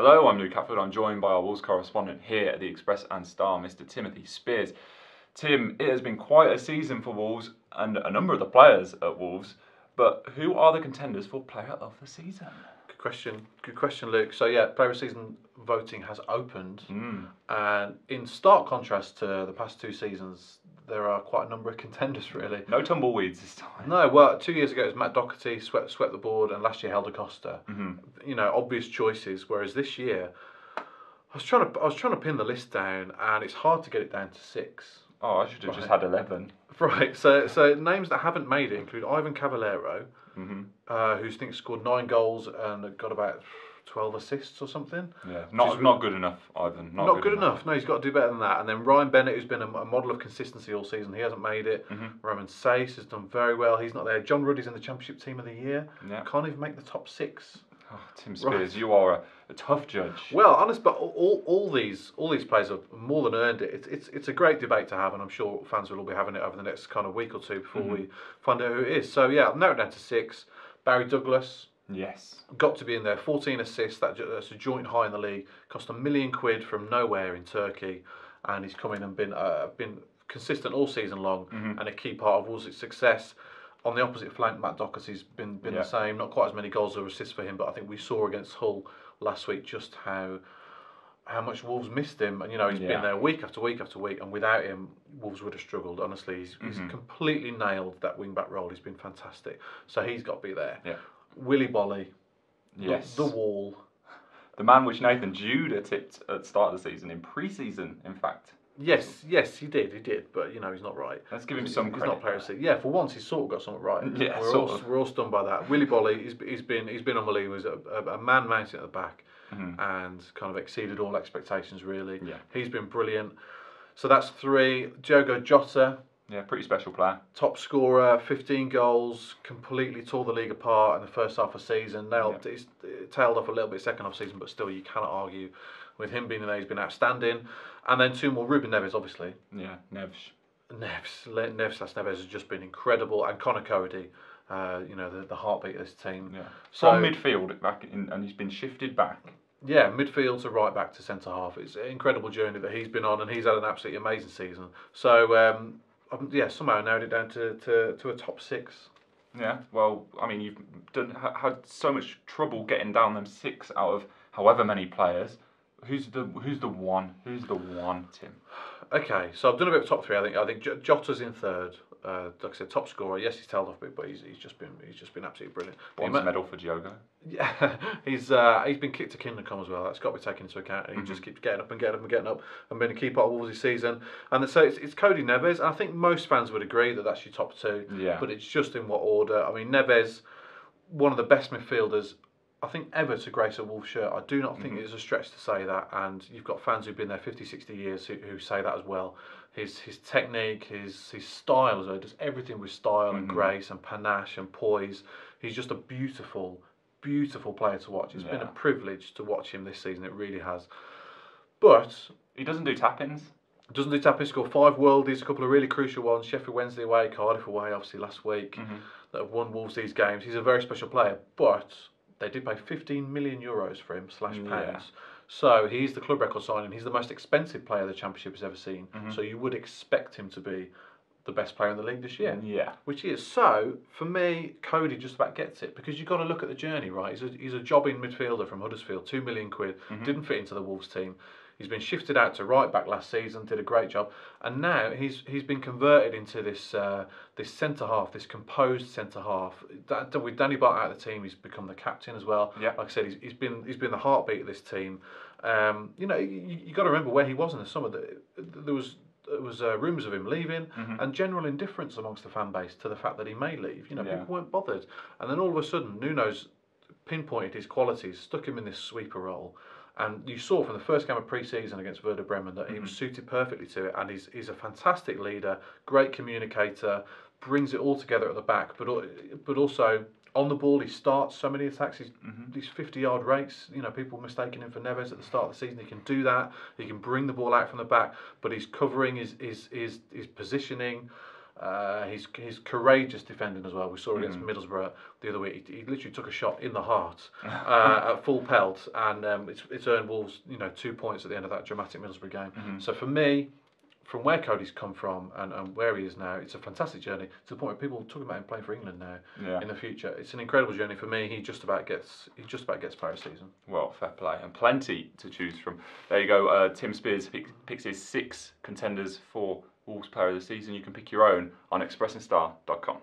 Hello, I'm Luke Catfield. I'm joined by our Wolves correspondent here at the Express and Star, Mr. Timothy Spears. Tim, it has been quite a season for Wolves and a number of the players at Wolves, but who are the contenders for Player of the Season? Good question, Luke. So yeah, Player of the Season voting has opened, and in stark contrast to the past two seasons, there are quite a number of contenders really. No tumbleweeds this time. No, well, 2 years ago it was Matt Doherty swept the board, and last year Helder Costa. You know, obvious choices. Whereas this year, I was trying to pin the list down, and it's hard to get it down to 6. Oh, I should have just had 11. Right. So names that haven't made it include Ivan Cavallero, who's scored 9 goals and got about 12 assists or something. Yeah, not good enough, Ivan. Not good enough. No, he's got to do better than that. And then Ryan Bennett, who's been a model of consistency all season, he hasn't made it. Roman Sace has done very well. He's not there. John Ruddy's in the Championship Team of the Year. Yeah. Can't even make the top 6. Oh, Tim Spears, you are a tough judge. Well, honest, but all these players have more than earned it. It's a great debate to have, and I'm sure fans will all be having it over the next kind of week or two before we find out who it is. So yeah, I've narrowed it down to 6. Barry Douglas. Yes. Got to be in there. 14 assists. That's a joint high in the league. Cost £1 million from nowhere in Turkey, and he's come in and been consistent all season long, and a key part of Wolves' success. On the opposite flank, Matt Doherty's been the same. Not quite as many goals or assists for him, but I think we saw against Hull last week just how much Wolves missed him. And you know, he's been there week after week after week, and without him, Wolves would have struggled. Honestly, he's completely nailed that wing back role. He's been fantastic. So he's got to be there. Yeah. Willy Bolly. Yes. The Wall. The man which Nathan Judah tipped at the start of the season, in pre-season, in fact. Yes, he did, but you know he's not right. Let's give him some credit. He's not Player of the Season. Yeah, for once he's sort of got something right. Yeah, we're all stunned by that. Willy Bolly, he's been unbelievable. He's a man mountain at the back, and kind of exceeded all expectations really. Yeah, he's been brilliant. So that's 3. Diogo Jota. Yeah, pretty special player. Top scorer, 15 goals, completely tore the league apart in the first half of the season. He's tailed off a little bit second half of the season, but still you cannot argue with him being there. He's been outstanding. And then 2 more, Ruben Neves, obviously. Yeah, Neves, Neves has just been incredible. And Connor Cody, you know, the heartbeat of this team. Yeah. So, from midfield back in, and he's been shifted back. Yeah, midfield to right back to centre half. It's an incredible journey that he's been on, and he's had an absolutely amazing season. So somehow I narrowed it down to a top 6. Yeah, well, I mean, you've had so much trouble getting down them 6 out of however many players. Who's the one? Who's the one, Tim? Okay, so I've done a bit of top 3. I think Jota's in 3rd. Like I said, top scorer. Yes, he's tailed off a bit, but he's just been absolutely brilliant. Bronze medal for Diogo. Yeah, he's been kicked to kingdom come as well. That's got to be taken into account. And he just keeps getting up and been a key part of Wolves this season. And so it's Cody Neves. And I think most fans would agree that that's your top 2. Yeah. But it's just in what order. I mean, Neves, one of the best midfielders I think ever to grace a Wolves shirt. I do not think it is a stretch to say that, and you've got fans who've been there 50, 60 years who say that as well. His technique, his style as well, does everything with style and grace and panache and poise. He's just a beautiful, beautiful player to watch. It's been a privilege to watch him this season, it really has. But he doesn't do tap-ins. Doesn't do tap-ins, scored 5 worldies, a couple of really crucial ones. Sheffield Wednesday away, Cardiff away, obviously last week, that have won Wolves these games. He's a very special player, but they did pay €15 million for him, /pounds. Yeah. So he's the club record signing. He's the most expensive player the Championship has ever seen. So you would expect him to be the best player in the league this year. Yeah. Which he is. So, for me, Cody just about gets it. Because you've got to look at the journey, right? He's a jobbing midfielder from Huddersfield, £2 million. Didn't fit into the Wolves team. He's been shifted out to right back last season, did a great job, and now he's been converted into this this centre half, this composed centre half. With Danny Bart out of the team, he's become the captain as well. Yeah. Like I said, he's been the heartbeat of this team. You know, you got to remember where he was in the summer. There was rumours of him leaving, and general indifference amongst the fan base to the fact that he may leave. You know, people weren't bothered, and then all of a sudden, Nuno's pinpointed his qualities, stuck him in this sweeper role. And you saw from the first game of pre-season against Werder Bremen that he was suited perfectly to it, and he's a fantastic leader, great communicator, brings it all together at the back, but also on the ball he starts so many attacks. These 50-yard rates, you know, people mistaking him for Neves at the start of the season. He can do that. He can bring the ball out from the back, but his covering, his positioning. His courageous defending as well. We saw against Middlesbrough the other week. He literally took a shot in the heart at full pelt, and it's earned Wolves 2 points at the end of that dramatic Middlesbrough game. So for me, from where Cody's come from and where he is now, it's a fantastic journey to the point where people are talking about him playing for England now in the future. It's an incredible journey for me. He just about gets player of the season. Well, fair play, and plenty to choose from. There you go. Tim Spears picks his 6 contenders for Wolves player of the season. You can pick your own on expressandstar.com.